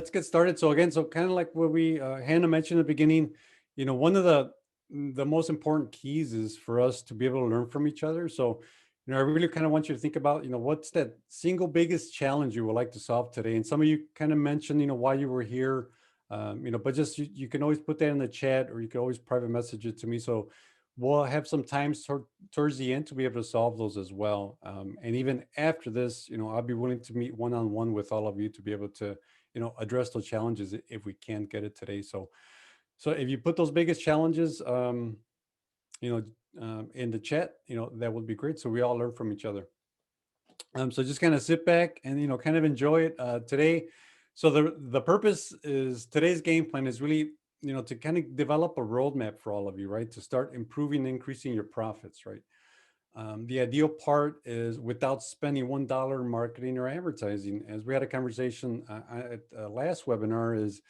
let's get started. So again, so kind of like what we Hannah mentioned at the beginning, one of the most important keys is for us to be able to learn from each other. So, I really kind of want you to think about, what's that single biggest challenge you would like to solve today? And some of you kind of mentioned, why you were here, but just you can always put that in the chat, or you can always private message it to me. So we'll have some time towards the end to be able to solve those as well. And even after this, I'll be willing to meet one-on-one with all of you to be able to, address those challenges if we can't get it today. So if you put those biggest challenges, you know, in the chat, that would be great. So we all learn from each other. So just kind of sit back and, kind of enjoy it today. So the purpose is today's game plan is really, to kind of develop a roadmap for all of you, right? To start improving, increasing your profits, right? The ideal part is without spending $1 in marketing or advertising. As we had a conversation at last webinar, is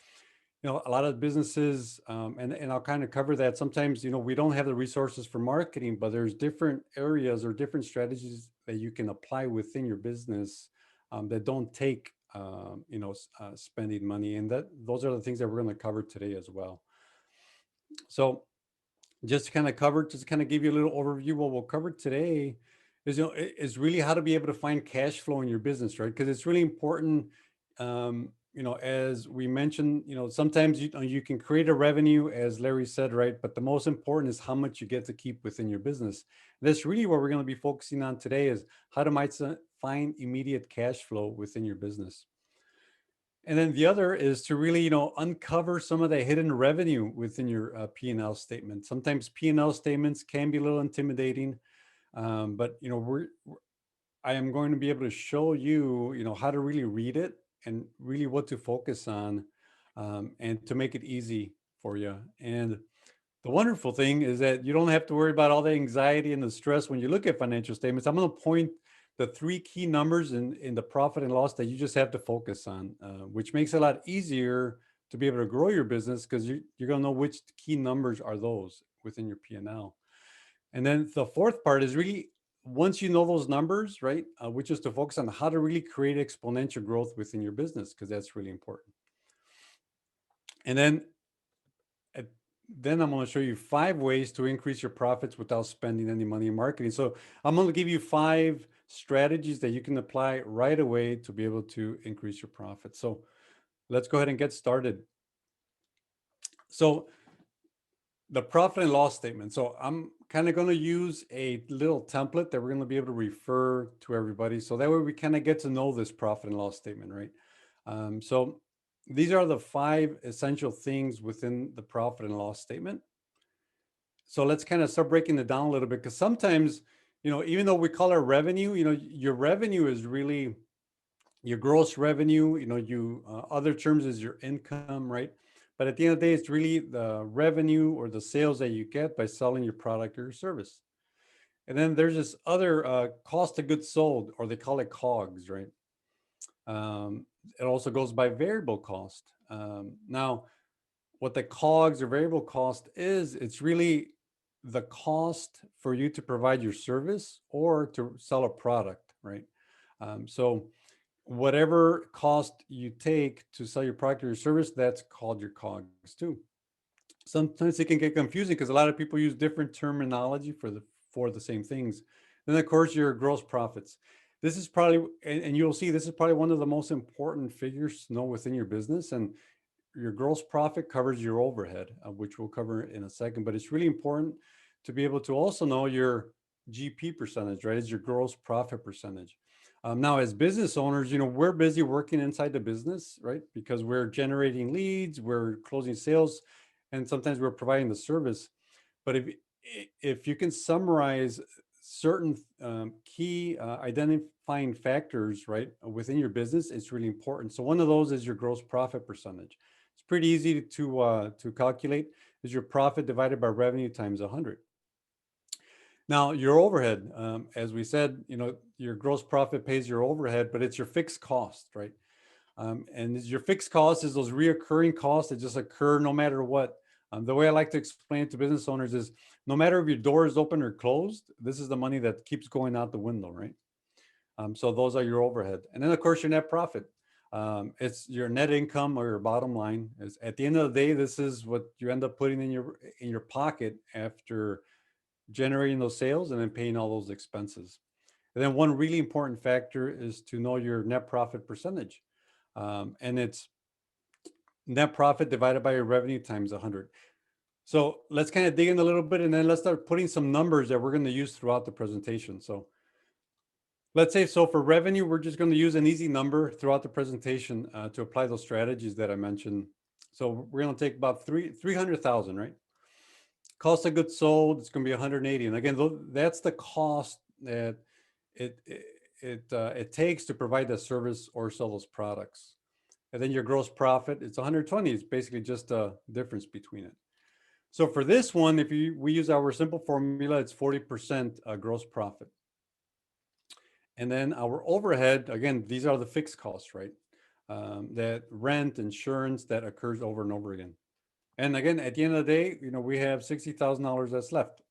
a lot of businesses, and I'll kind of cover that. Sometimes, we don't have the resources for marketing, but there's different areas or different strategies that you can apply within your business that don't take, spending money. And those are the things that we're going to cover today as well. So just to kind of give you a little overview, what we'll cover today is really how to be able to find cash flow in your business, right? Because it's really important. As we mentioned, sometimes you can create a revenue, as Larry said, right? But the most important is how much you get to keep within your business. That's really what we're going to be focusing on today, is how to find immediate cash flow within your business. And then the other is to really, uncover some of the hidden revenue within your P&L statement. Sometimes P&L statements can be a little intimidating, but I am going to be able to show you, how to really read it and really what to focus on, and to make it easy for you. And the wonderful thing is that you don't have to worry about all the anxiety and the stress when you look at financial statements. I'm going to point the 3 key numbers in the profit and loss that you just have to focus on, which makes it a lot easier to be able to grow your business, because you're going to know which key numbers are those within your P&L. And then the fourth part is really, once you know those numbers, right, which is to focus on how to really create exponential growth within your business, because that's really important. And then I'm going to show you 5 ways to increase your profits without spending any money in marketing. So I'm going to give you 5 strategies that you can apply right away to be able to increase your profits. So let's go ahead and get started. So the profit and loss statement. So I'm kind of going to use a little template that we're going to be able to refer to everybody. So that way we kind of get to know this profit and loss statement, right? So these are the 5 essential things within the profit and loss statement. So let's kind of start breaking it down a little bit, because sometimes, even though we call it revenue, your revenue is really your gross revenue, other terms is your income, right? But at the end of the day, it's really the revenue or the sales that you get by selling your product or your service. And then there's this other cost of goods sold, or they call it Cogs, right? It also goes by variable cost. Now, what the Cogs or variable cost is, it's really the cost for you to provide your service or to sell a product, right? So whatever cost you take to sell your product or your service, that's called your Cogs too. Sometimes it can get confusing because a lot of people use different terminology for the same things. Then of course your gross profits. This is probably, and you'll see, this is probably one of the most important figures to know within your business. And your gross profit covers your overhead, which we'll cover in a second. But it's really important to be able to also know your GP percentage, right? Is your gross profit percentage. Now, as business owners, we're busy working inside the business, right? Because we're generating leads, we're closing sales, and sometimes we're providing the service. But if you can summarize certain key identifying factors, right, within your business, it's really important. So one of those is your gross profit percentage. It's pretty easy to calculate. Is your profit divided by revenue times 100. Now, your overhead, as we said, your gross profit pays your overhead, but it's your fixed cost, right? And your fixed cost is those reoccurring costs that just occur no matter what. The way I like to explain it to business owners is, no matter if your door is open or closed, this is the money that keeps going out the window, right? So those are your overhead. And then of course your net profit. It's your net income or your bottom line. Is at the end of the day, this is what you end up putting in your pocket after generating those sales and then paying all those expenses. And then one really important factor is to know your net profit percentage. And it's net profit divided by your revenue times 100. So let's kind of dig in a little bit and then let's start putting some numbers that we're going to use throughout the presentation. So let's say, so for revenue, we're just going to use an easy number throughout the presentation to apply those strategies that I mentioned. So we're going to take about 300,000, right? Cost of goods sold, it's going to be 180. And again, that's the cost that it it takes to provide the service or sell those products. And then your gross profit, it's 120. It's basically just a difference between it. So for this one, if we use our simple formula, it's 40% gross profit. And then our overhead, again, these are the fixed costs, right? That rent, insurance that occurs over and over again. And again, at the end of the day, we have $60,000 that's left.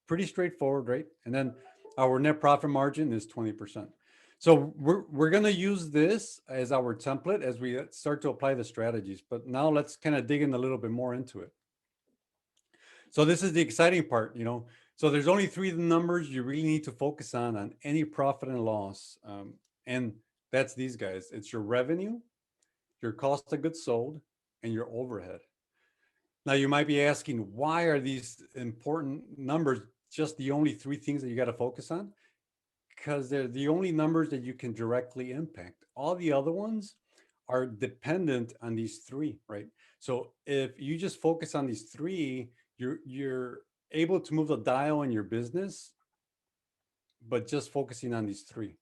Pretty straightforward, right? And then our net profit margin is 20%. So we're going to use this as our template as we start to apply the strategies. But now let's kind of dig in a little bit more into it. So this is the exciting part. So there's only three numbers you really need to focus on any profit and loss. And that's these guys. It's your revenue, your cost of goods sold, and your overhead. Now you might be asking, why are these important numbers just the only three things that you got to focus on? Because they're the only numbers that you can directly impact. All the other ones are dependent on these three, right? So if you just focus on these three, you're able to move the dial in your business, but just focusing on these three.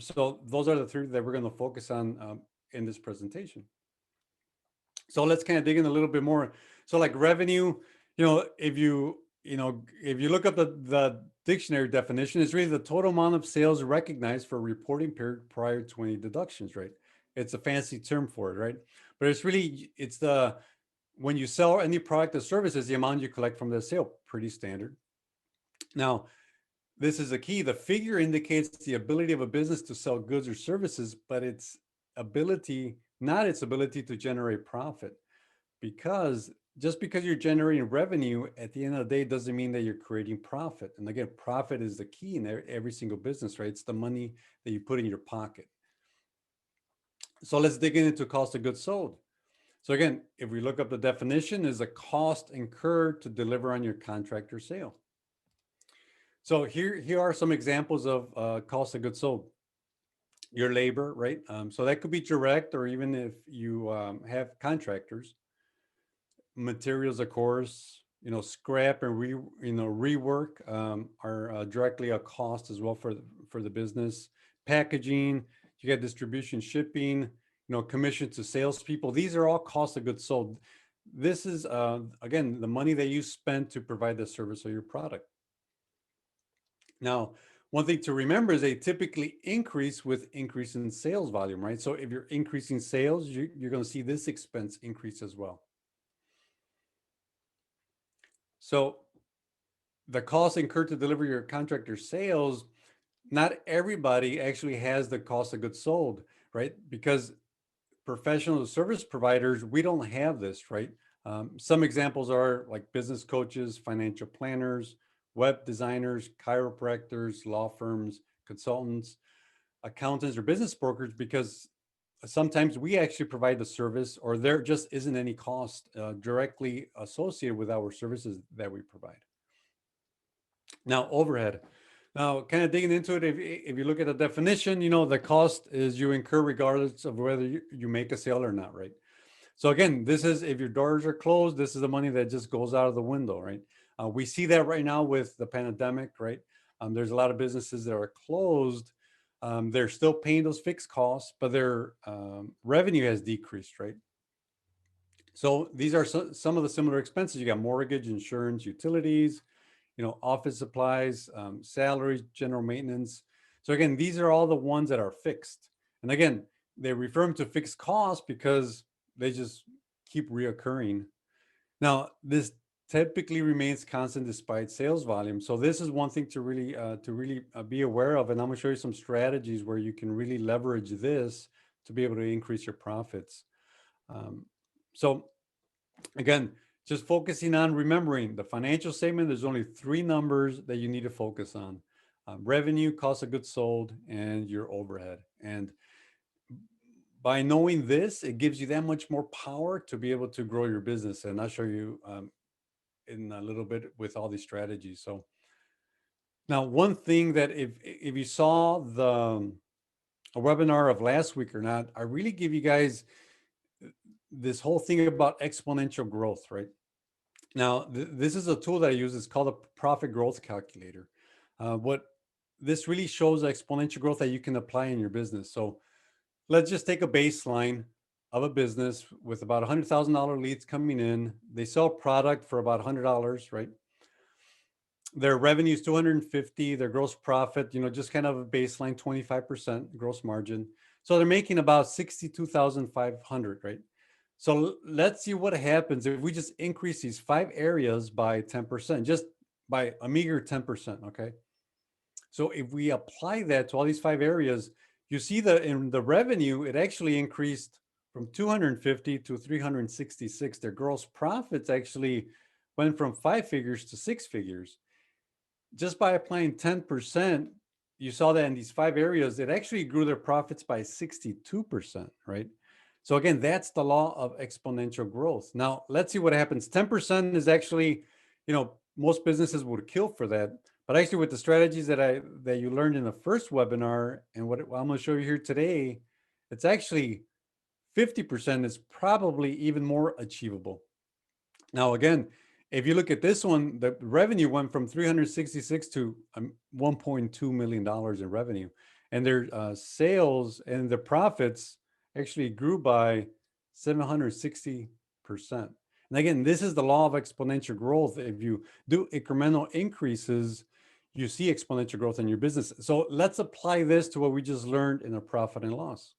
So those are the three that we're going to focus on in this presentation. So let's kind of dig in a little bit more. So like revenue, if you look up the dictionary definition, it's really the total amount of sales recognized for a reporting period prior to any deductions, right? It's a fancy term for it, right? But it's the when you sell any product or services, the amount you collect from the sale, pretty standard. Now, this is a key. The figure indicates the ability of a business to sell goods or services, but not its ability to generate profit. Because just because you're generating revenue at the end of the day doesn't mean that you're creating profit. And again, profit is the key in every single business, right? It's the money that you put in your pocket. So let's dig into cost of goods sold. So again, if we look up the definition, is a cost incurred to deliver on your contract or sale. So here are some examples of cost of goods sold. Your labor, right? So that could be direct, or even if you have contractors. Materials, of course, scrap and rework are directly a cost as well for the business. Packaging, you get distribution, shipping, commission to salespeople. These are all costs of goods sold. This is again the money that you spend to provide the service or your product. Now, one thing to remember is they typically increase with increase in sales volume, right? So if you're increasing sales, you're going to see this expense increase as well. So the cost incurred to deliver your contractor sales, not everybody actually has the cost of goods sold, right? Because professional service providers, we don't have this, right? Some examples are like business coaches, financial planners, web designers, chiropractors, law firms, consultants, accountants, or business brokers, because sometimes we actually provide the service, or there just isn't any cost directly associated with our services that we provide. Now, overhead. Now, kind of digging into it, if you look at the definition, the cost is you incur regardless of whether you make a sale or not, right? So again, this is if your doors are closed, this is the money that just goes out of the window, right? We see that right now with the pandemic, right? There's a lot of businesses that are closed. They're still paying those fixed costs, but their revenue has decreased, right? So these are some of the similar expenses. You got mortgage, insurance, utilities, office supplies, salaries, general maintenance. So again, these are all the ones that are fixed. And again, they refer them to fixed costs because they just keep reoccurring. Now, this typically remains constant despite sales volume. So this is one thing to really be aware of. And I'm going to show you some strategies where you can really leverage this to be able to increase your profits. So again, just focusing on remembering the financial statement, there's only three numbers that you need to focus on: revenue, cost of goods sold, and your overhead. And by knowing this, it gives you that much more power to be able to grow your business. And I'll show you in a little bit with all these strategies. So now, one thing that if you saw the a webinar of last week or not, I really give you guys this whole thing about exponential growth, right? Now, this is a tool that I use. It's called a profit growth calculator. What this really shows exponential growth that you can apply in your business. So let's just take a baseline of a business with about $100,000 leads coming in. They sell product for about $100, right? Their revenue is 250, their gross profit, just kind of a baseline 25% gross margin. So they're making about 62,500, right? So let's see what happens if we just increase these 5 areas by 10%, just by a meager 10%, okay? So if we apply that to all these 5 areas, you see that in the revenue, it actually increased from 250 to 366. Their gross profits actually went from 5 figures to 6 figures. Just by applying 10%, you saw that in these 5 areas, it actually grew their profits by 62%, right? So again, that's the law of exponential growth. Now, let's see what happens. 10% is actually, most businesses would kill for that. But actually with the strategies that you learned in the first webinar and what I'm going to show you here today, it's actually 50% is probably even more achievable. Now, again, if you look at this one, the revenue went from 366 to $1.2 million in revenue, and their sales and the profits actually grew by 760%. And again, this is the law of exponential growth. If you do incremental increases, you see exponential growth in your business. So let's apply this to what we just learned in a profit and loss.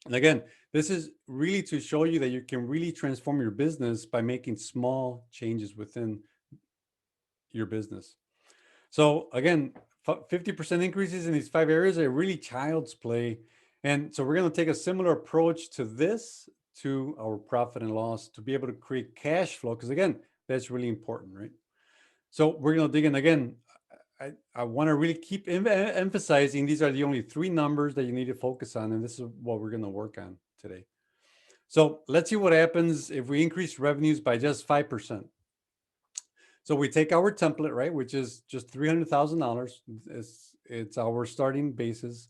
And again, this is really to show you that you can really transform your business by making small changes within your business. So again, 50% increases in these 5 areas are really child's play. And so we're going to take a similar approach to this, to our profit and loss, to be able to create cash flow. Because again, that's really important, right? So we're going to dig in again. I want to really keep emphasizing these are the only 3 numbers that you need to focus on. And this is what we're going to work on today. So let's see what happens if we increase revenues by just 5%. So we take our template, right, which is just $300,000. It's our starting basis.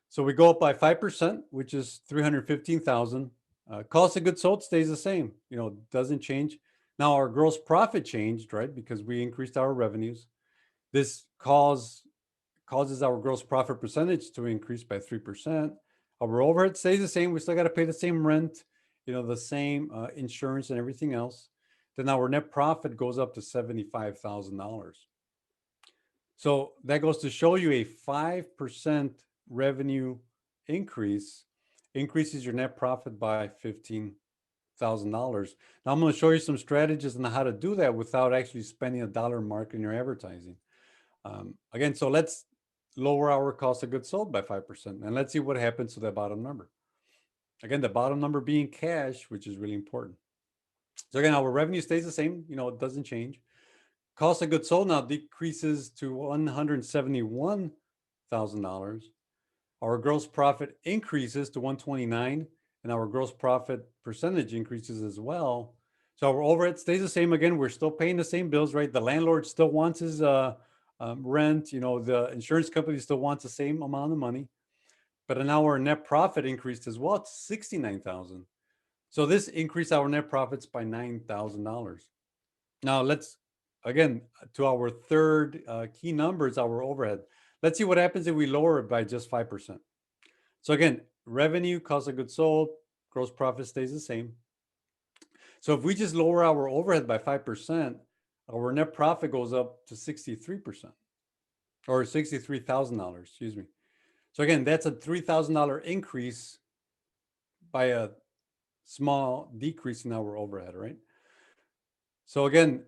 So we go up by 5%, which is 315,000. Cost of goods sold stays the same, doesn't change. Now our gross profit changed, right, because we increased our revenues. This causes our gross profit percentage to increase by 3%. Our overhead stays the same. We still got to pay the same rent, the same insurance and everything else. Then our net profit goes up to $75,000. So that goes to show you a 5% revenue increases your net profit by $15,000. Now I'm going to show you some strategies on how to do that without actually spending $1 marketing or advertising. Again, so let's lower our cost of goods sold by 5%, and let's see what happens to that bottom number. Again, the bottom number being cash, which is really important. So again, our revenue stays the same, it doesn't change. Cost of goods sold now decreases to $171,000. Our gross profit increases to $129,000, and our gross profit percentage increases as well. So our overhead stays the same. Again, we're still paying the same bills, right? The landlord still wants his rent. The insurance company still wants the same amount of money. But now our net profit increased as well to $69,000. So this increased our net profits by $9,000. Now let's, again, to our third key numbers, our overhead. Let's see what happens if we lower it by just 5%. So again, revenue, cost of goods sold, gross profit stays the same. So if we just lower our overhead by 5%, our net profit goes up to 63%, or $63,000, excuse me. So again, that's a $3,000 increase by a small decrease in our overhead, right? So again,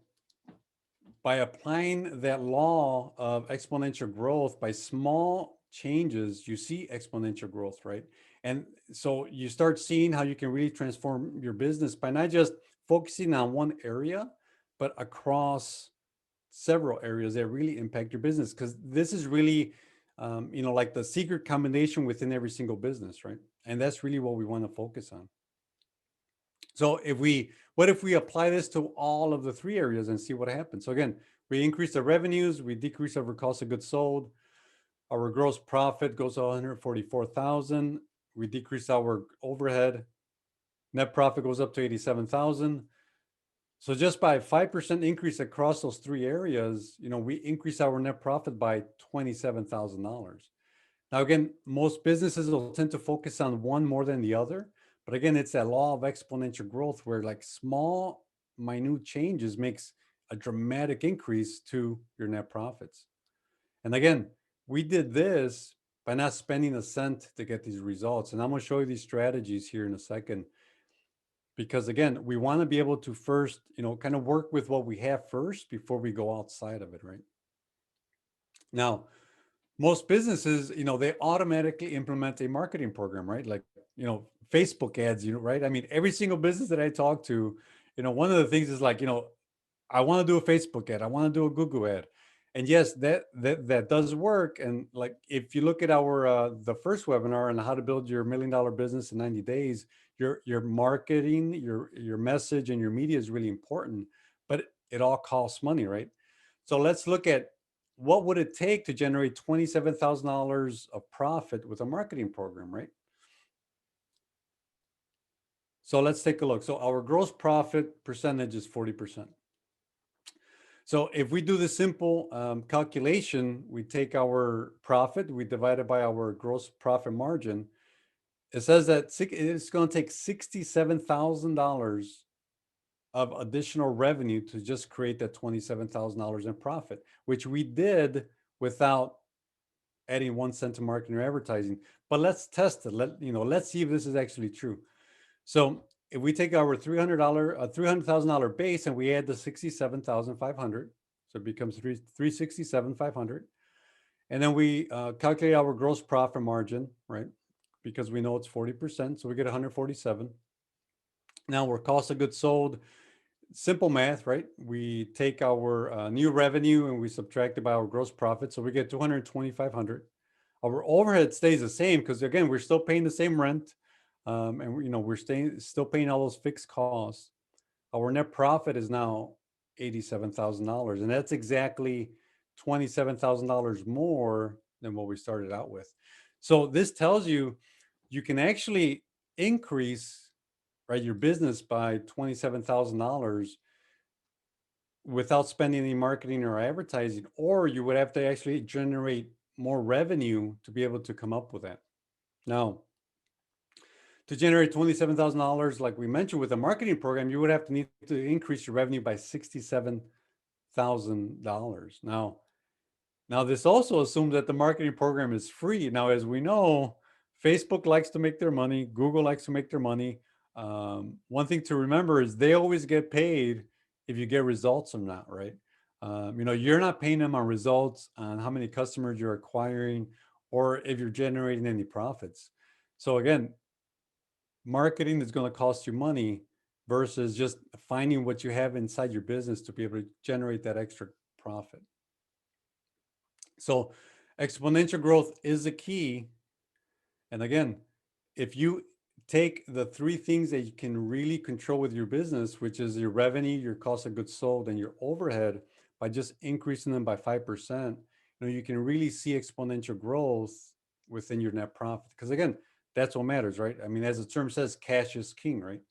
by applying that law of exponential growth by small changes, you see exponential growth, right? And so you start seeing how you can really transform your business by not just focusing on one area, but across several areas that really impact your business. Because this is really, like the secret combination within every single business, right? And that's really what we want to focus on. So what if we apply this to all of the three areas and see what happens? So again, we increase the revenues, we decrease our cost of goods sold, our gross profit goes to 144,000. We decrease our overhead. Net profit goes up to 87,000. So just by 5% increase across those three areas, we increase our net profit by $27,000. Now, again, most businesses will tend to focus on one more than the other. But again, it's that law of exponential growth where like small, minute changes makes a dramatic increase to your net profits. And again, we did this by not spending a cent to get these results. And I'm going to show you these strategies here in a second. Because again, we want to be able to first, kind of work with what we have first before we go outside of it, right? Now, most businesses, they automatically implement a marketing program, right? Like, Facebook ads, right? I mean, every single business that I talk to, one of the things is like, I want to do a Facebook ad, I want to do a Google ad. And yes, that does work. And like if you look at our the first webinar on how to build your $1 million business in 90 days, your marketing, your message and your media is really important, but it all costs money, right? So let's look at what would it take to generate $27,000 of profit with a marketing program, right? So let's take a look. So our gross profit percentage is 40%. So if we do the simple calculation, we take our profit, we divide it by our gross profit margin. It says that it's going to take $67,000 of additional revenue to just create that $27,000 in profit, which we did without adding 1 cent to marketing or advertising. But let's test it. Let's see if this is actually true. So if we take our $300,000 base and we add the 67,500, so it becomes 367,500, and then we calculate our gross profit margin, right? Because we know it's 40%, so we get 147. Now our cost of goods sold, simple math, right? We take our new revenue and we subtract it by our gross profit, so we get 225,000. Our overhead stays the same because again, we're still paying the same rent, and we're still paying all those fixed costs. Our net profit is now $87,000, and that's exactly $27,000 more than what we started out with. So this tells you you can actually increase, right, your business by $27,000 without spending any marketing or advertising, or you would have to actually generate more revenue to be able to come up with that. Now, to generate $27,000, like we mentioned with a marketing program, you would have to need to increase your revenue by $67,000. Now this also assumes that the marketing program is free. Now, as we know, Facebook likes to make their money. Google likes to make their money. One thing to remember is they always get paid if you get results or not, right? You're not paying them on results, on how many customers you're acquiring, or if you're generating any profits. So again, marketing is going to cost you money versus just finding what you have inside your business to be able to generate that extra profit. So exponential growth is the key. And again, if you take the three things that you can really control with your business, which is your revenue, your cost of goods sold, and your overhead, by just increasing them by 5%, you can really see exponential growth within your net profit. Because again, that's what matters, right? I mean, as the term says, cash is king, right?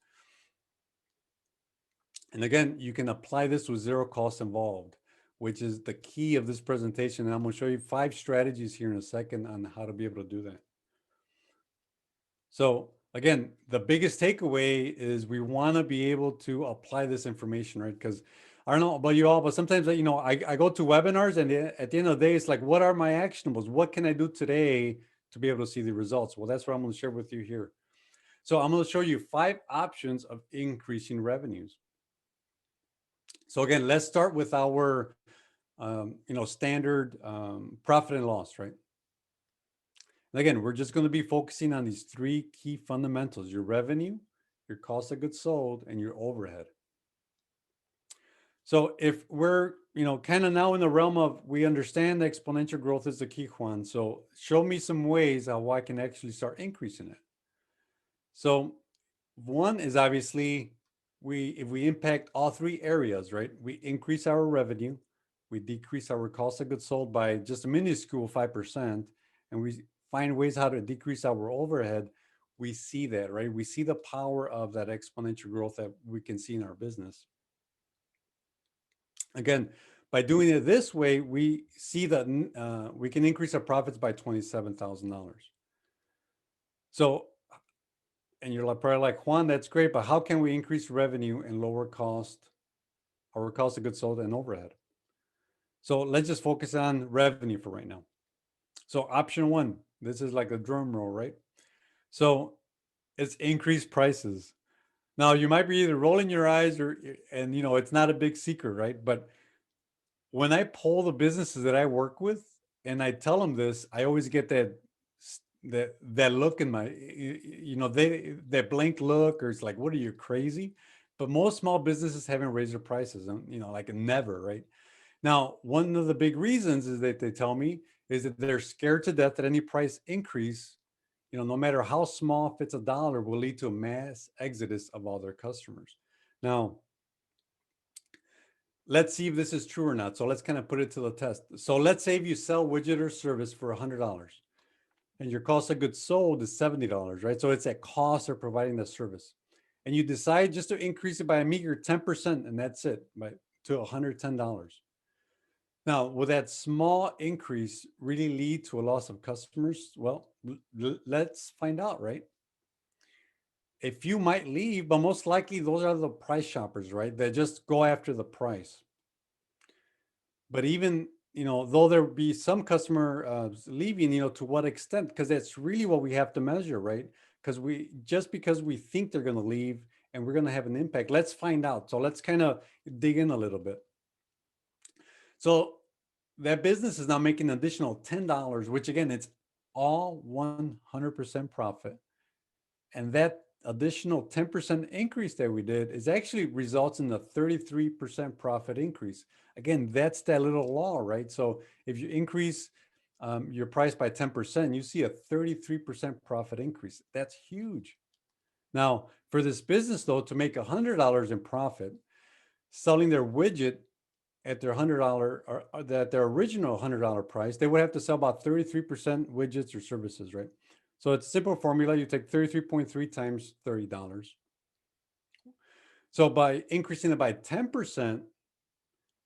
And again, you can apply this with zero cost involved, which is the key of this presentation. And I'm going to show you 5 strategies here in a second on how to be able to do that. So again, the biggest takeaway is we want to be able to apply this information, right? Because I don't know about you all, but sometimes, I go to webinars and at the end of the day, it's like, what are my actionables? What can I do today to be able to see the results? Well, that's what I'm going to share with you here. So I'm going to show you 5 options of increasing revenues. So again, let's start with our, standard profit and loss, right? And again, we're just going to be focusing on these three key fundamentals: your revenue, your cost of goods sold, and your overhead. So if we're, kind of now in the realm of we understand exponential growth is the key, Juan. So show me some ways how I can actually start increasing it. So one is obviously if we impact all three areas, right? We increase our revenue, we decrease our cost of goods sold by just a minuscule 5%, and we find ways how to decrease our overhead. We see that, right? We see the power of that exponential growth that we can see in our business. Again, by doing it this way, we see that we can increase our profits by $27,000. So, and you're probably like, Juan, that's great, but how can we increase revenue and lower our cost of goods sold and overhead? So let's just focus on revenue for right now. So option one, this is like a drum roll, right? So it's increased prices. Now you might be either rolling your eyes and it's not a big secret, right? But when I poll the businesses that I work with and I tell them this, I always get that look in my, that blank look, or it's like, what are you, crazy? But most small businesses haven't raised their prices, like never, right? Now, one of the big reasons is that they tell me is that they're scared to death that any price increase, no matter how small, if it's a dollar, will lead to a mass exodus of all their customers. Now, let's see if this is true or not. So let's kind of put it to the test. So let's say if you sell widget or service for $100 and your cost of goods sold is $70, right? So it's at cost of providing the service. And you decide just to increase it by a meager 10%, and that's it, to $110. Now, will that small increase really lead to a loss of customers? Well, let's find out, right? A few might leave, but most likely those are the price shoppers, right? That just go after the price. But even, though there be some customer leaving, to what extent? Because that's really what we have to measure, right? Because because we think they're going to leave and we're going to have an impact, let's find out. So let's kind of dig in a little bit. So that business is now making an additional $10, which again, it's all 100% profit. And that additional 10% increase that we did is actually results in a 33% profit increase. Again, that's that little law, right? So if you increase your price by 10%, you see a 33% profit increase. That's huge. Now, for this business though, to make $100 in profit, selling their widget at their $100 or that their original $100 price, they would have to sell about 33% widgets or services, right? So it's a simple formula. You take 33.3 times $30. So by increasing it by 10%,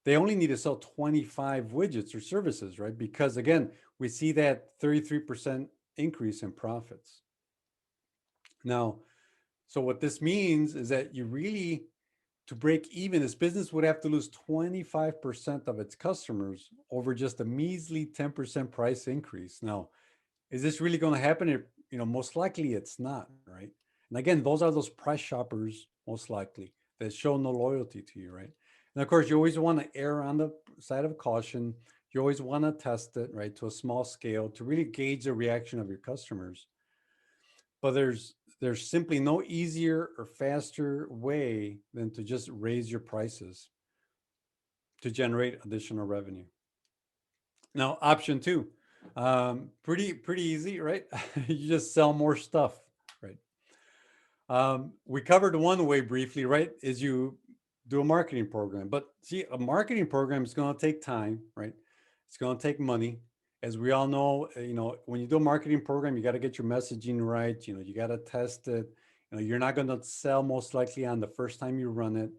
they only need to sell 25 widgets or services, right? Because again, we see that 33% increase in profits. Now, so what this means is that you really, to break even, this business would have to lose 25% of its customers over just a measly 10% price increase. Now, is this really going to happen? Most likely it's not, right? And again, those are those price shoppers, most likely, that show no loyalty to you, right? And of course, you always want to err on the side of caution. You always want to test it, right, to a small scale to really gauge the reaction of your customers. But there's simply no easier or faster way than to just raise your prices to generate additional revenue. Now, option two, pretty easy, right? You just sell more stuff, right? We covered one way briefly, right? Is you do a marketing program, but see, a marketing program is going to take time, right? It's going to take money. As we all know, when you do a marketing program, you got to get your messaging right. You got to test it. You're not going to sell most likely on the first time you run it,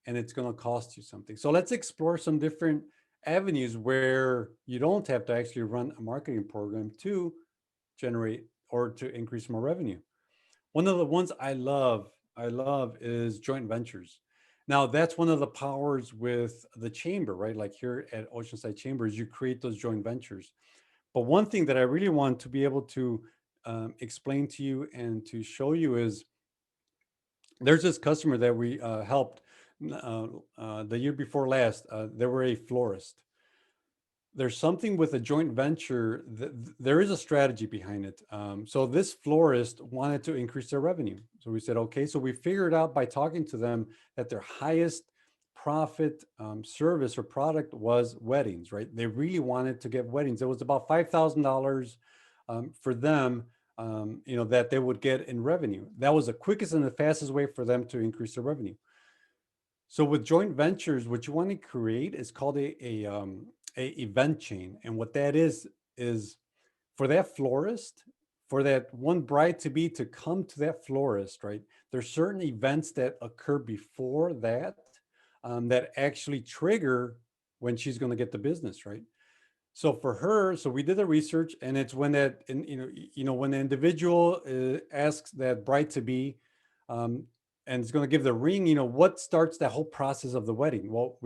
and it's going to cost you something. So let's explore some different avenues where you don't have to actually run a marketing program to generate or to increase more revenue. One of the ones I love is joint ventures. Now, that's one of the powers with the chamber, right? Like here at Oceanside Chamber, is you create those joint ventures. But one thing that I really want to be able to explain to you and to show you is there's this customer that we helped the year before last. They were a florist. there's something with a joint venture that there is a strategy behind it. So this florist wanted to increase their revenue. So we said, okay, so we figured out by talking to them that their highest profit service or product was weddings, right? They really wanted to get weddings. It was about $5,000 for them, that they would get in revenue. That was the quickest and the fastest way for them to increase their revenue. So with joint ventures, what you want to create is called a event chain, and what that is for that florist, for that one bride to be to come to that florist, right? There's certain events that occur before that that actually trigger when she's going to get the business, right? So for her, so we did the research, and it's when that, and when the individual asks that bride to be, um, and is going to give the ring, what starts that whole process of the wedding? Well,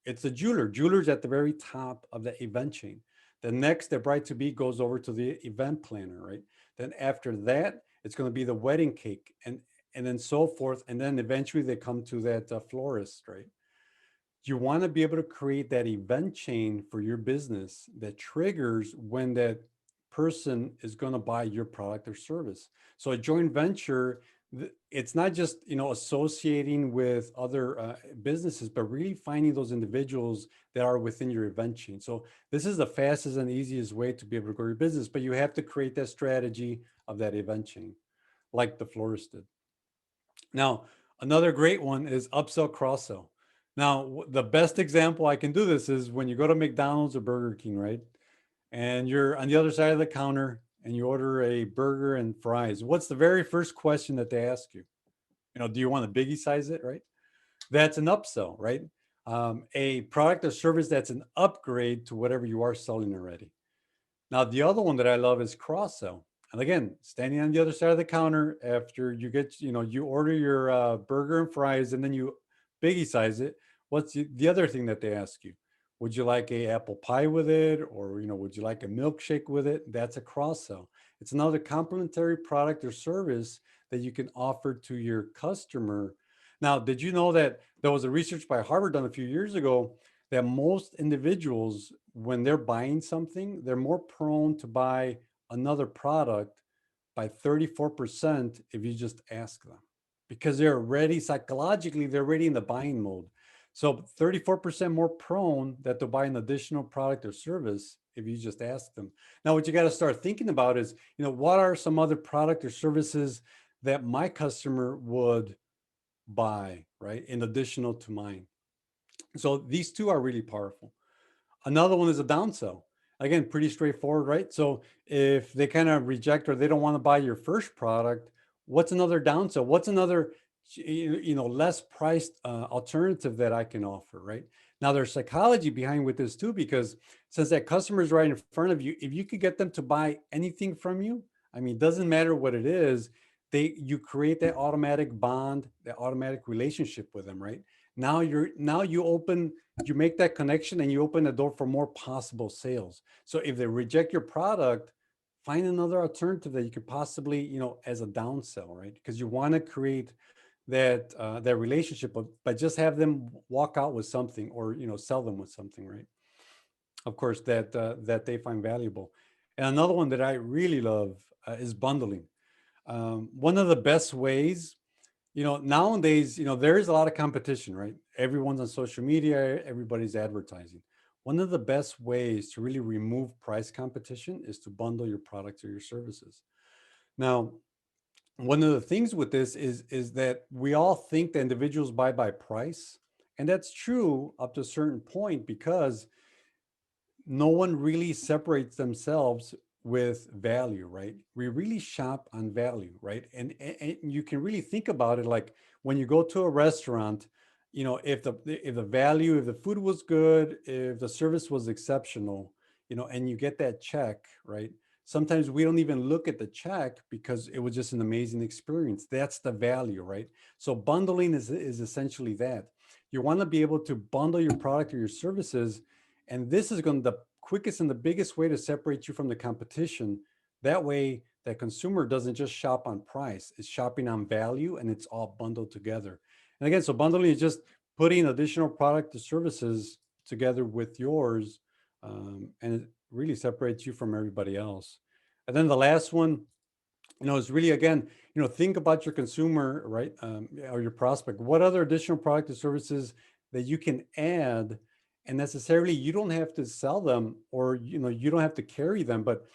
it's the jeweler. Jeweler's at the very top of the event chain. The next, the bride to be goes over to the event planner, right? Then after that, it's going to be the wedding cake, and then so forth, and then eventually they come to that florist, right? You want to be able to create that event chain for your business that triggers when that person is going to buy your product or service. So a joint venture, it's not just associating with other businesses, but really finding those individuals that are within your event chain. So this is the fastest and easiest way to be able to grow your business, but you have to create that strategy of that event chain, like the florist did. Now, another great one is upsell, cross sell. Now, the best example I can do this is when you go to McDonald's or Burger King, right? And you're on the other side of the counter and you order a burger and fries. What's the very first question that they ask you? Do you want to biggie size it, right? That's an upsell, right? A product or service that's an upgrade to whatever you are selling already. Now, the other one that I love is cross sell. And again, standing on the other side of the counter after you get, you order your burger and fries and then you biggie size it. What's the other thing that they ask you? Would you like a apple pie with it? Or, would you like a milkshake with it? That's a cross sell. It's another complementary product or service that you can offer to your customer. Now, did you know that there was a research by Harvard done a few years ago that most individuals, when they're buying something, they're more prone to buy another product by 34% if you just ask them, because they're already psychologically, they're already in the buying mode. So 34% more prone that to buy an additional product or service if you just ask them. Now, what you got to start thinking about is, what are some other product or services that my customer would buy, right? In additional to mine. So these two are really powerful. Another one is a downsell. Again, pretty straightforward, right? So if they kind of reject or they don't want to buy your first product, what's another downsell? What's another, less priced alternative that I can offer, right? Now there's psychology behind with this too, because since that customer is right in front of you, if you could get them to buy anything from you, I mean, it doesn't matter what it is, you create that automatic bond, that automatic relationship with them, right? Now you make that connection and you open the door for more possible sales. So if they reject your product, find another alternative that you could possibly, as a downsell, right? Because you want to create that relationship, but just have them walk out with something, or sell them with something, right? Of course, that they find valuable. And another one that I really love is bundling. One of the best ways, nowadays, there is a lot of competition, right? Everyone's on social media, everybody's advertising. One of the best ways to really remove price competition is to bundle your products or your services. Now, one of the things with this is that we all think that individuals buy by price, and that's true up to a certain point, because no one really separates themselves with value, right? We really shop on value, right? And you can really think about it like when you go to a restaurant, if the value, if the food was good, if the service was exceptional, and you get that check, right? Sometimes we don't even look at the check because it was just an amazing experience. That's the value, right? So bundling is essentially that. You want to be able to bundle your product or your services, and this is going to the quickest and the biggest way to separate you from the competition. That way, that consumer doesn't just shop on price, it's shopping on value, and it's all bundled together. And again, so bundling is just putting additional product or services together with yours and it really separates you from everybody else. And then the last one, is really, again, think about your consumer, right? Or your prospect. What other additional product or services that you can add, and necessarily you don't have to sell them, or you don't have to carry them, but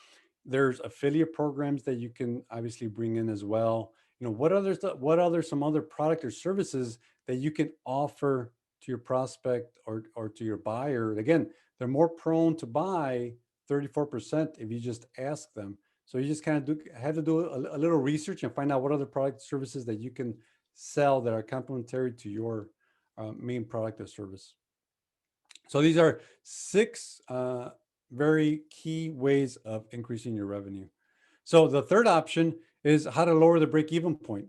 there's affiliate programs that you can obviously bring in as well. What other some other product or services that you can offer to your prospect, or to your buyer. Again, they're more prone to buy 34% if you just ask them. So you just kind of have to do a little research and find out what other product services that you can sell that are complementary to your main product or service. So these are six very key ways of increasing your revenue. So the third option is how to lower the break-even point.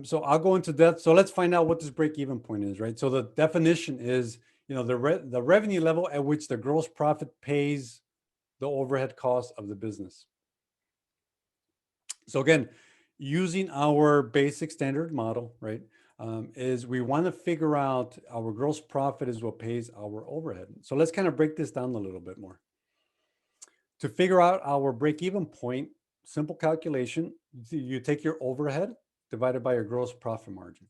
So I'll go into depth. So let's find out what this break-even point is, right? So the definition is, the revenue level at which the gross profit pays the overhead costs of the business. So again, using our basic standard model, right, is we want to figure out our gross profit is what pays our overhead. So let's kind of break this down a little bit more. To figure out our break-even point, simple calculation, you take your overhead divided by your gross profit margin.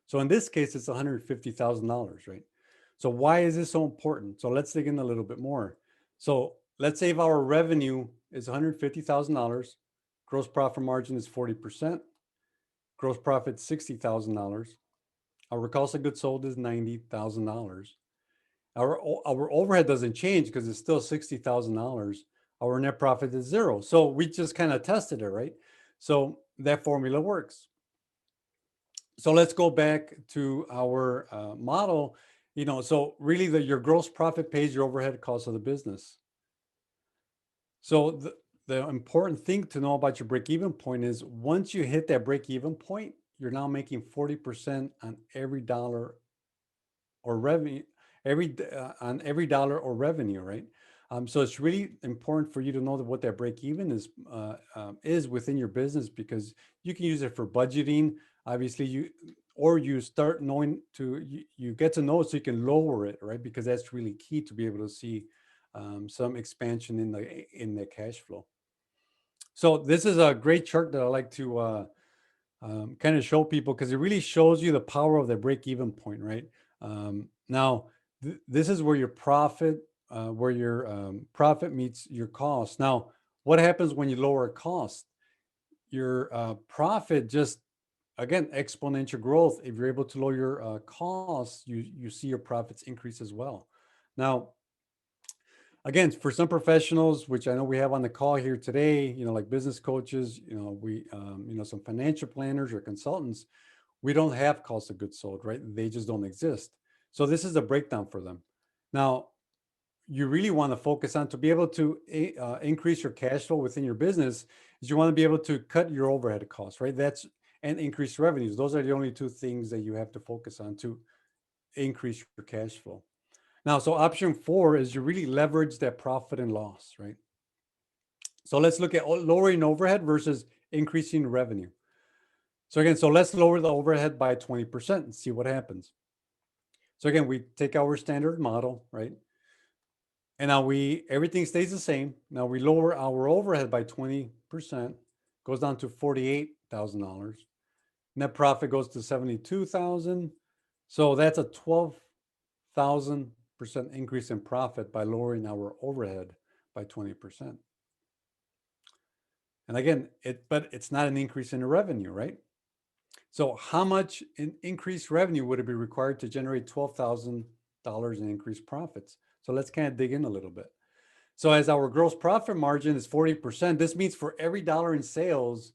So in this case, it's $150,000, right? So why is this so important? So let's dig in a little bit more. So let's say if our revenue is $150,000, gross profit margin is 40%, gross profit $60,000. Our cost of goods sold is $90,000. Our overhead doesn't change because it's still $60,000. Our net profit is zero. So we just kind of tested it, right? So that formula works. So let's go back to our model. So really your gross profit pays your overhead costs of the business. So the important thing to know about your break-even point is once you hit that break-even point, you're now making 40% on every dollar or revenue, on every dollar or revenue, right? So it's really important for you to know what that break-even is within your business, because you can use it for budgeting. Obviously, you start knowing you get to know it so you can lower it, right? Because that's really key to be able to see some expansion in the cash flow. So this is a great chart that I like to kind of show people, because it really shows you the power of the break-even point, right? Now, this is where your profit meets your cost. Now, what happens when you lower a cost? Your profit just, again, exponential growth. If you're able to lower your costs, you see your profits increase as well. Now, again, for some professionals, which I know we have on the call here today, like business coaches, we, some financial planners or consultants, we don't have cost of goods sold, right? They just don't exist. So this is a breakdown for them. Now, you really want to focus on, to be able to increase your cash flow within your business, is you want to be able to cut your overhead costs, right? And increase revenues. Those are the only two things that you have to focus on to increase your cash flow. Now, so option 4 is you really leverage that profit and loss, right? So let's look at lowering overhead versus increasing revenue. So again, let's lower the overhead by 20% and see what happens. So again, we take our standard model, right? And now everything stays the same. Now we lower our overhead by 20%, goes down to $48,000. Net profit goes to $72,000. So that's a 12,000% increase in profit by lowering our overhead by 20%. And again, but it's not an increase in the revenue, right? So how much in increased revenue would it be required to generate $12,000 in increased profits? So let's kind of dig in a little bit. So as our gross profit margin is 40%, this means for every dollar in sales,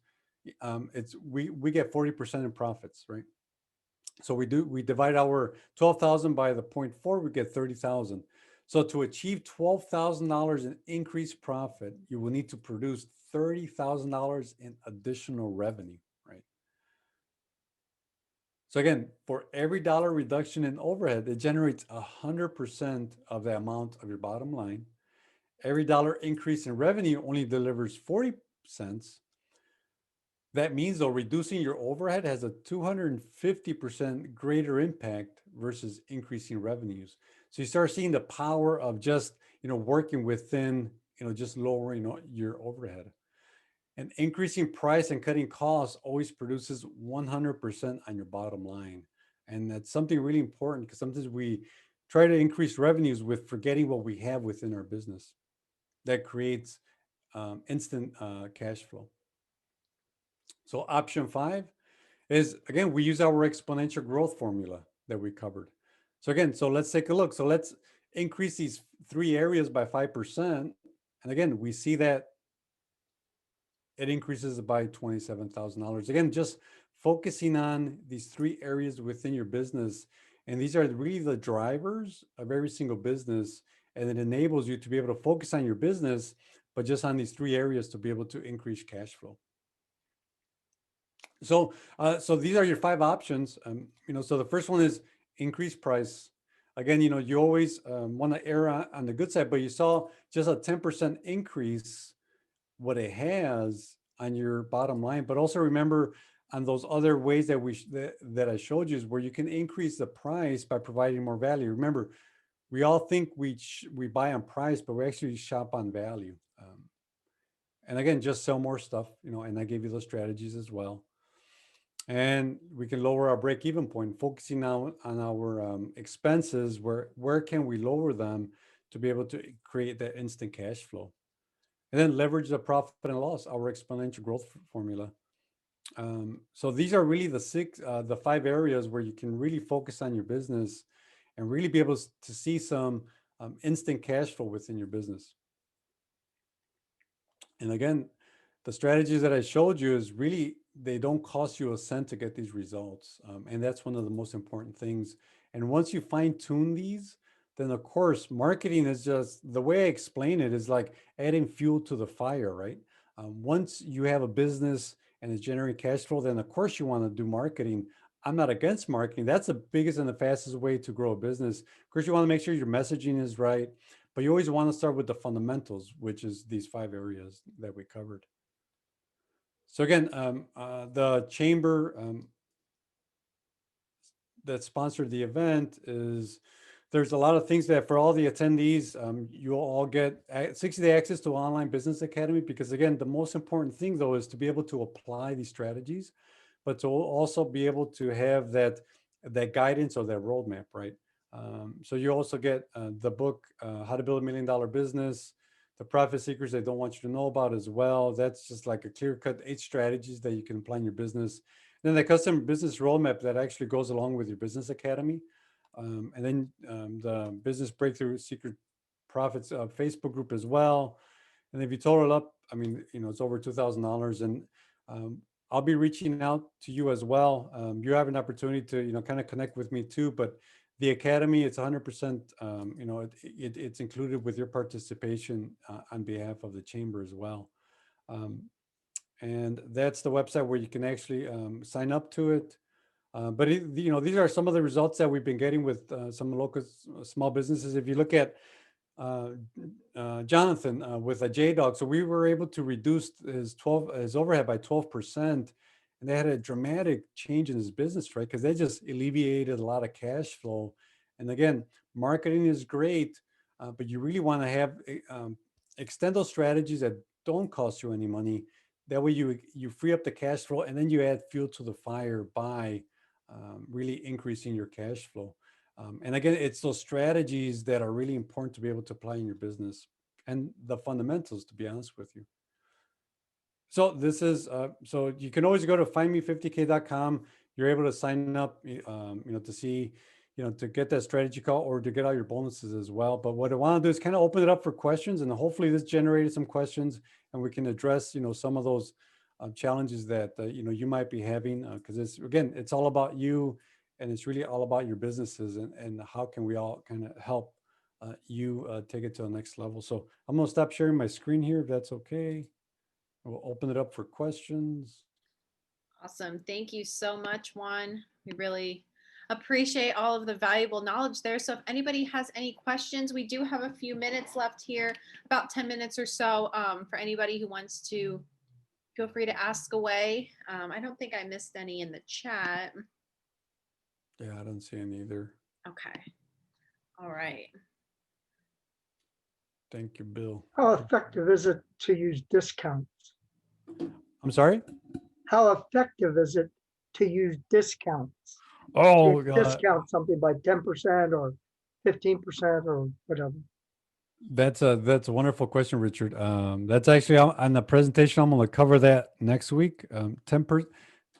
we get 40% in profits, right? So we divide our 12,000 by the 0.4, we get 30,000. So to achieve $12,000 in increased profit, you will need to produce $30,000 in additional revenue, right? So again, for every dollar reduction in overhead, it generates 100% of the amount of your bottom line. Every dollar increase in revenue only delivers 40 cents. That means, though, reducing your overhead has a 250% greater impact versus increasing revenues. So you start seeing the power of just working within, just lowering your overhead. And increasing price and cutting costs always produces 100% on your bottom line. And that's something really important because sometimes we try to increase revenues with forgetting what we have within our business. That creates instant cash flow. So option five is, again, we use our exponential growth formula that we covered. So again, so let's take a look. So let's increase these three areas by 5%. And again, we see that it increases by $27,000. Again, just focusing on these three areas within your business. And these are really the drivers of every single business. And it enables you to be able to focus on your business, but just on these three areas to be able to increase cash flow. So these are your five options. So the first one is increase price. Again, you always want to err on the good side, but you saw just a 10% increase, what it has on your bottom line. But also remember on those other ways that that I showed you is where you can increase the price by providing more value. Remember, we all think we buy on price, but we actually shop on value. And again, just sell more stuff, and I gave you those strategies as well. And we can lower our break-even point, focusing now on our expenses. Where can we lower them to be able to create that instant cash flow? And then leverage the profit and loss, our exponential growth formula. So these are really the five areas where you can really focus on your business and really be able to see some instant cash flow within your business. And again, the strategies that I showed you is really, they don't cost you a cent to get these results. And that's one of the most important things. And once you fine tune these, then of course, marketing is just, the way I explain it is like adding fuel to the fire, right? Once you have a business and it's generating cash flow, then of course you want to do marketing. I'm not against marketing. That's the biggest and the fastest way to grow a business. Of course, you want to make sure your messaging is right, but you always want to start with the fundamentals, which is these five areas that we covered. So again, the chamber that sponsored the event is, there's a lot of things that for all the attendees, you'll all get 60-day access to Online Business Academy, because again, the most important thing though is to be able to apply these strategies, but to also be able to have that guidance or that roadmap, right? So you also get the book, How to Build $1 Million Business, the Profit Secrets They Don't Want You to Know About as well. That's just like a clear-cut 8 strategies that you can apply in your business. Then the custom business roadmap that actually goes along with your business academy. And then the Business Breakthrough Secret Profits Facebook group as well. And if you total it up, I mean, it's over $2,000. And I'll be reaching out to you as well. You have an opportunity to, kind of connect with me too. But the academy, it's 100%, it's included with your participation on behalf of the chamber as well. And that's the website where you can actually sign up to it. But these are some of the results that we've been getting with some local small businesses. If you look at Jonathan with a JDog, so we were able to reduce his overhead by 12%, and they had a dramatic change in his business, right? Because they just alleviated a lot of cash flow. And again, marketing is great, but you really want to have extend those strategies that don't cost you any money. That way, you free up the cash flow, and then you add fuel to the fire by really increasing your cash flow. And again, it's those strategies that are really important to be able to apply in your business, and the fundamentals, to be honest with you. So this is, so you can always go to findme50k.com. You're able to sign up, to see, to get that strategy call or to get all your bonuses as well. But what I want to do is kind of open it up for questions, and hopefully this generated some questions, and we can address, some of those challenges that, you might be having, because it's all about you, and it's really all about your businesses, and how can we all kind of help you take it to the next level. So I'm going to stop sharing my screen here, if that's okay. We'll open it up for questions. Awesome. Thank you so much, Juan. We really appreciate all of the valuable knowledge there. So if anybody has any questions, we do have a few minutes left here, about 10 minutes or so, for anybody who wants to. Feel free to ask away. I don't think I missed any in the chat. Yeah, I don't see any either. Okay. All right. Thank you, Bill. How effective is it to use discounts? I'm sorry? How effective is it to use discounts? To Oh, discount something by 10% or 15% or whatever. that's a wonderful question, Richard. That's actually on the presentation. I'm going to cover that next week. 10%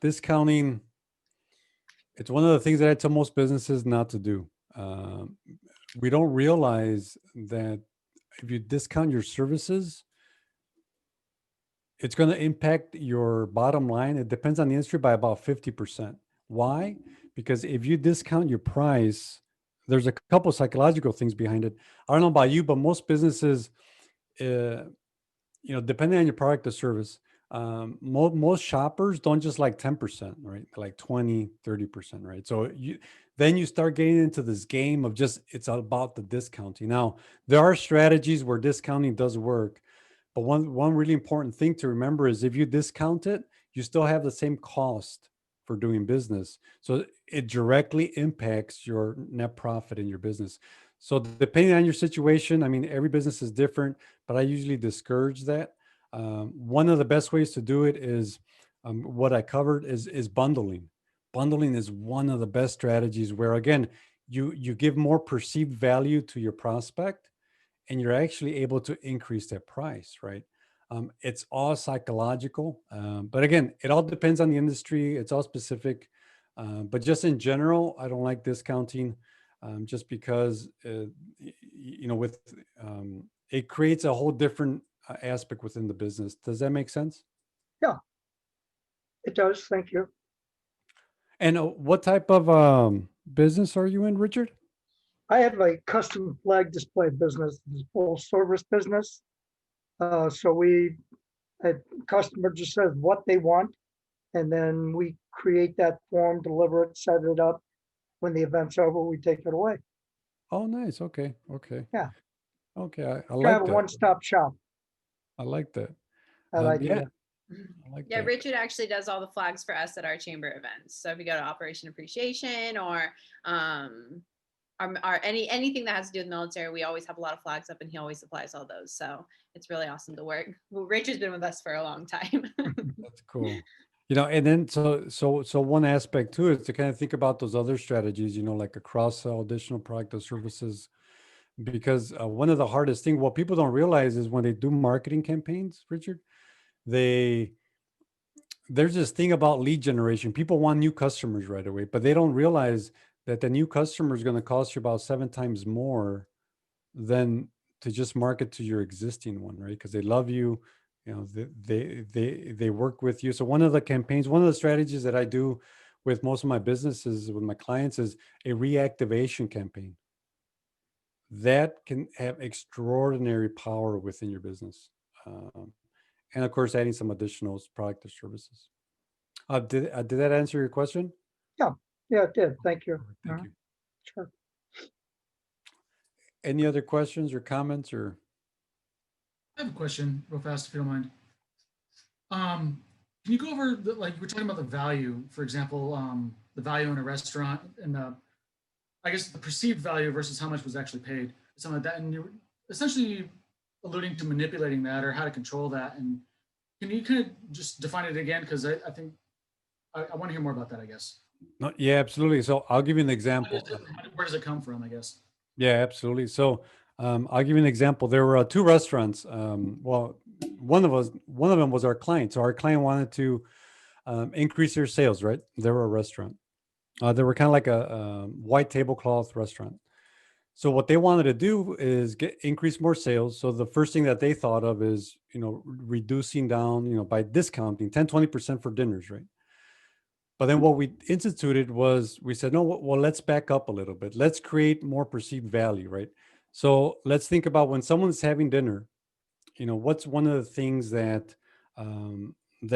discounting. It's one of the things that I tell most businesses not to do. We don't realize that if you discount your services, it's going to impact your bottom line. It depends on the industry by about 50%. Why? Because if you discount your price, there's a couple psychological things behind it. I don't know about you, but most businesses, uh, depending on your product or service, most shoppers don't just like 10%, right? Like 20, 30%, right? So then you start getting into this game of just, it's about the discounting. Now, there are strategies where discounting does work, but one really important thing to remember is if you discount it, you still have the same cost for doing business. So it directly impacts your net profit in your business. So depending on your situation, I mean, every business is different, but I usually discourage that. One of the best ways to do it is what I covered is bundling. Bundling is one of the best strategies where again, you give more perceived value to your prospect and you're actually able to increase their price, right? It's all psychological, but again, it all depends on the industry. It's all specific, but just in general, I don't like discounting, just because with it creates a whole different aspect within the business. Does that make sense? Yeah, it does. Thank you. And what type of business are you in, Richard? I have a custom flag display business, it's a full service business. So a customer just says what they want, and then we create that form, deliver it, set it up. When the event's over, we take it away. Oh, nice. Okay. Okay. Yeah, Okay. I kind of like a that. one-stop shop, I like that. that Yeah, idea. I like Yeah, that. Richard actually does all the flags for us at our chamber events. So if you go to Operation Appreciation or anything that has to do with military, we always have a lot of flags up, and he always supplies all those. So it's really awesome to work. Well, Richard's been with us for a long time. That's cool. And then so one aspect too is to kind of think about those other strategies, like a cross sell, additional product or services, because one of the hardest thing, what people don't realize is when they do marketing campaigns, Richard, they there's this thing about lead generation. People want new customers right away, but they don't realize that the new customer is going to cost you about 7 times more than to just market to your existing one, right? Because they love you, they work with you. So one of the campaigns, one of the strategies that I do with most of my businesses with my clients is a reactivation campaign that can have extraordinary power within your business. And of course, adding some additional product or services. Did that answer your question? Yeah, yeah, it did. Thank you. Thank you. Sure. Any other questions or comments or? I have a question real fast, if you don't mind. Can you go over like we're talking about the value, for example, the value in a restaurant and I guess the perceived value versus how much was actually paid, something like that, and you're essentially alluding to manipulating that or how to control that. And can you kind of just define it again? Because I think I want to hear more about that, I guess. No, yeah, absolutely. So I'll give you an example. Where does it come from, I guess? Yeah, absolutely. So I'll give you an example. There were two restaurants. Well, one of them was our client. So our client wanted to increase their sales, right? They were a restaurant. They were kind of like a white tablecloth restaurant. So what they wanted to do is increase more sales. So the first thing that they thought of is, reducing down, by discounting 10, 20% for dinners, right? But then what we instituted was we said, no, well, let's back up a little bit. Let's create more perceived value, right? So let's think about when someone's having dinner, what's one of the things that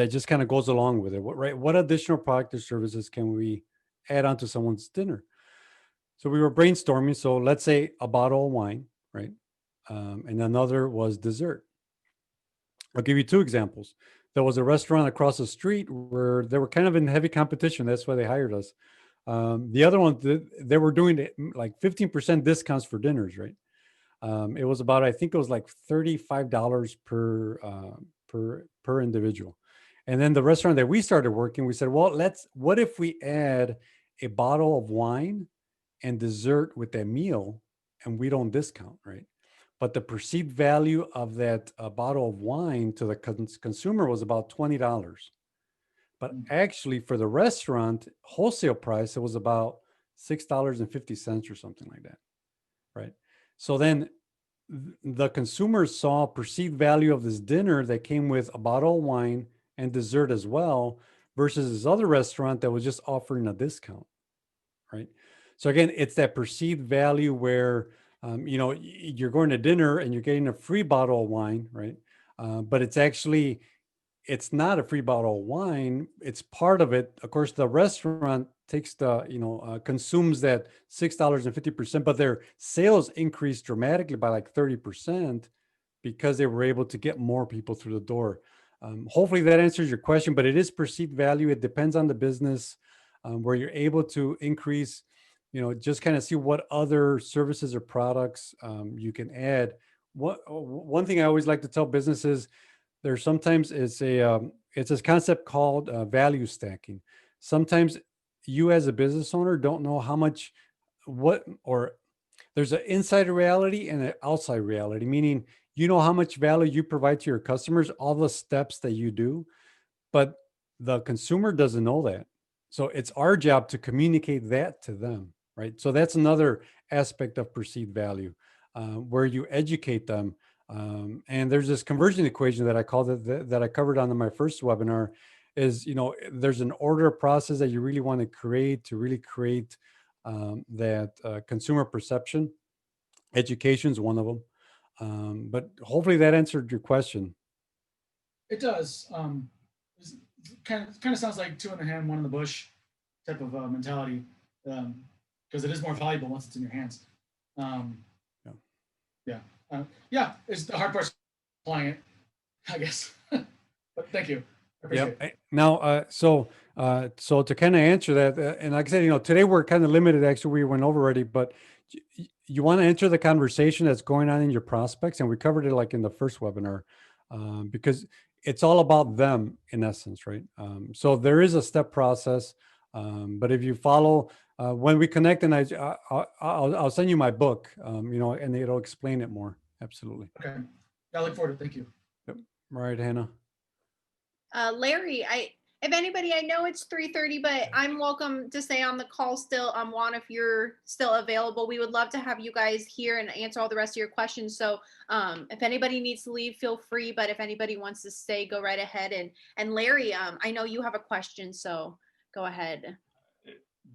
just kind of goes along with it, right? What additional product or services can we add on to someone's dinner? So we were brainstorming. So let's say a bottle of wine, right? And another was dessert. I'll give you two examples. There was a restaurant across the street where they were kind of in heavy competition. That's why they hired us. The other one, they were doing like 15% discounts for dinners, right? It was about, I think it was like $35 per individual. And then the restaurant that we started working, we said, well, what if we add a bottle of wine and dessert with that meal, and we don't discount, right? But the perceived value of that bottle of wine to the consumer was about $20. But actually, for the restaurant wholesale price, it was about $6.50 or something like that, right? So then the consumers saw perceived value of this dinner that came with a bottle of wine and dessert as well, versus this other restaurant that was just offering a discount, right? So again, it's that perceived value where you're going to dinner and you're getting a free bottle of wine, right? But it's not a free bottle of wine. It's part of it. Of course, the restaurant takes consumes that $6.50, but their sales increased dramatically by like 30% because they were able to get more people through the door. Hopefully that answers your question, but it is perceived value. It depends on the business, where you're able to increase, just kind of see what other services or products you can add. One thing I always like to tell businesses, there's sometimes it's a concept called value stacking. Sometimes you as a business owner don't know how much or there's an inside reality and an outside reality, meaning you know how much value you provide to your customers, all the steps that you do, but the consumer doesn't know that. So it's our job to communicate that to them, right? So that's another aspect of perceived value, where you educate them. And there's this conversion equation that I called it that I covered on my first webinar. Is there's an order process that you really want to create to really create that consumer perception. Education is one of them. But hopefully that answered your question. It does. Kind of sounds like two in the hand, one in the bush type of mentality, because it is more valuable once it's in your hands. Yeah. It's the hard part applying it, I guess. But thank you. I appreciate it. Now, so to kind of answer that, and like I said, today we're kind of limited. Actually, we went over already, but you want to enter the conversation that's going on in your prospects, and we covered it like in the first webinar, because it's all about them in essence, right? So there is a step process, but if you follow, when we connect, and I'll send you my book, and it'll explain it more. Absolutely. Okay. I look forward to it. Thank you. Yep. All right, Hannah. Larry, if anybody, I know it's 3:30, but I'm welcome to stay on the call still. Juan, if you're still available, we would love to have you guys here and answer all the rest of your questions. So if anybody needs to leave, feel free. But if anybody wants to stay, go right ahead. And Larry, I know you have a question, so go ahead.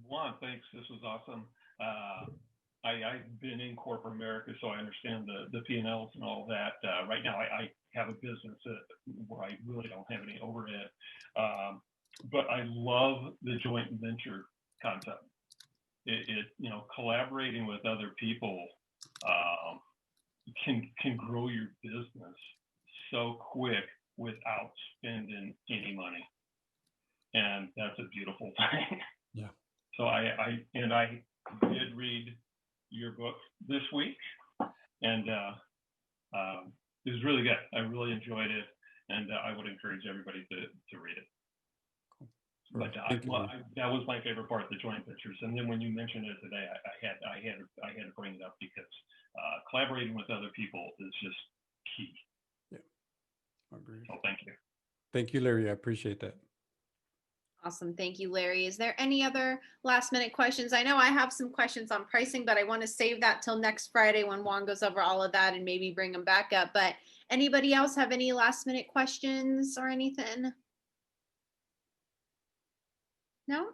Juan, thanks. This was awesome. I've been in corporate America, so I understand the P&Ls and all that. Right now, I have a business where I really don't have any overhead, but I love the joint venture concept. It collaborating with other people can grow your business so quick without spending any money, and that's a beautiful thing. Yeah. So I did read your book this week, and it was really good. I really enjoyed it, and I would encourage everybody to read it. Cool. But that was my favorite part, the joint ventures. And then when you mentioned it today, I had to bring it up because collaborating with other people is just key. Yeah, I agree. So thank you. Thank you, Larry. I appreciate that. Awesome. Thank you, Larry. Is there any other last minute questions? I know I have some questions on pricing, but I want to save that till next Friday when Juan goes over all of that and maybe bring them back up. But anybody else have any last minute questions or anything? No?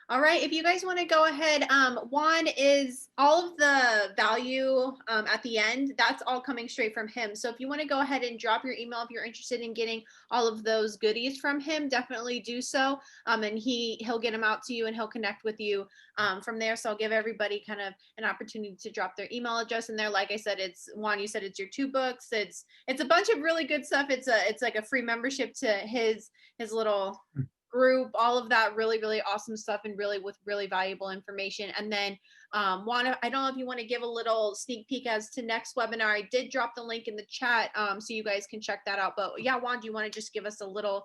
All right. If you guys want to go ahead, Juan is all of the value at the end. That's all coming straight from him. So if you want to go ahead and drop your email if you're interested in getting all of those goodies from him, definitely do so. And he'll get them out to you and he'll connect with you from there. So I'll give everybody kind of an opportunity to drop their email address in there. Like I said, it's Juan. You said it's your 2 books. It's a bunch of really good stuff. It's like a free membership to his little group, all of that really, really awesome stuff and really with really valuable information. And then Juan, I don't know if you want to give a little sneak peek as to next webinar. I did drop the link in the chat so you guys can check that out. But yeah, Juan, do you want to just give us a little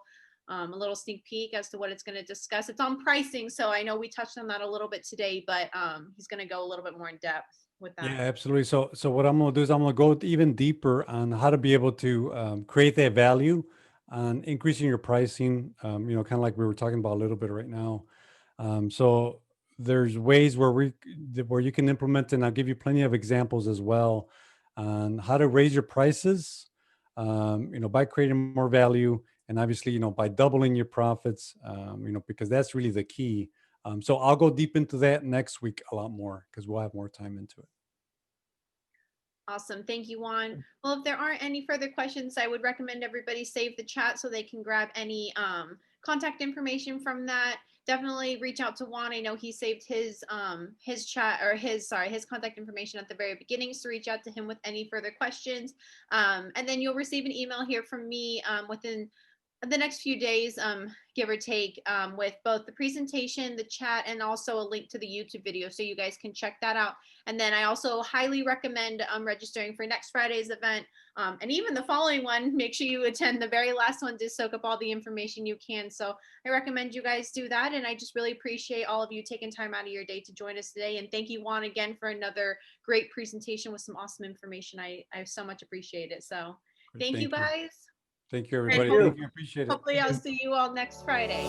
sneak peek as to what it's going to discuss? It's on pricing, so I know we touched on that a little bit today, but he's going to go a little bit more in depth with that. Yeah, absolutely. So what I'm going to do is I'm going to go even deeper on how to be able to create that value on increasing your pricing, kind of like we were talking about a little bit right now. So there's ways where you can implement, and I'll give you plenty of examples as well on how to raise your prices, by creating more value, and obviously, by doubling your profits, because that's really the key. So I'll go deep into that next week a lot more because we'll have more time into it. Awesome. Thank you, Juan. Well, if there aren't any further questions, I would recommend everybody save the chat so they can grab any contact information from that. Definitely reach out to Juan. I know he saved his chat or his contact information at the very beginning, so reach out to him with any further questions. And then you'll receive an email here from me within the next few days, give or take, with both the presentation, the chat, and also a link to the YouTube video, so you guys can check that out. And then I also highly recommend registering for next Friday's event, and even the following one. Make sure you attend the very last one to soak up all the information you can. So I recommend you guys do that, and I just really appreciate all of you taking time out of your day to join us today. And thank you, Juan, again for another great presentation with some awesome information. I so much appreciate it. So thank you, guys. Thank you, everybody. you. Thank you. Appreciate it. Hopefully I'll see you all next Friday.